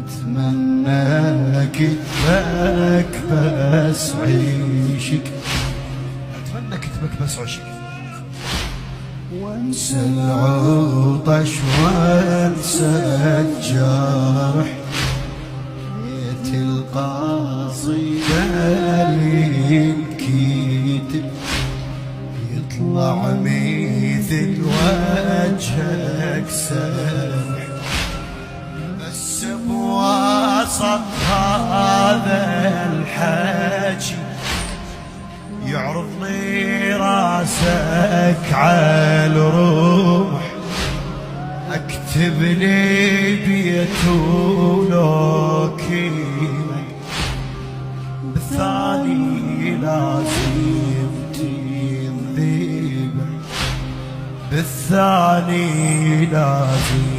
اتمنى كتبك بس عيشك، اتمنى كتبك بس عشق، وانسى العطش وانسى الجرح، بيت القصيدة اللي الكتب يطلع مثل وجهك سمح، بس بوسط هذا الحكي يعرض لي راسك عالروح، اكتب لي بيت ولوكيمك، بالثاني لازم تنذيبك، بالثاني لازم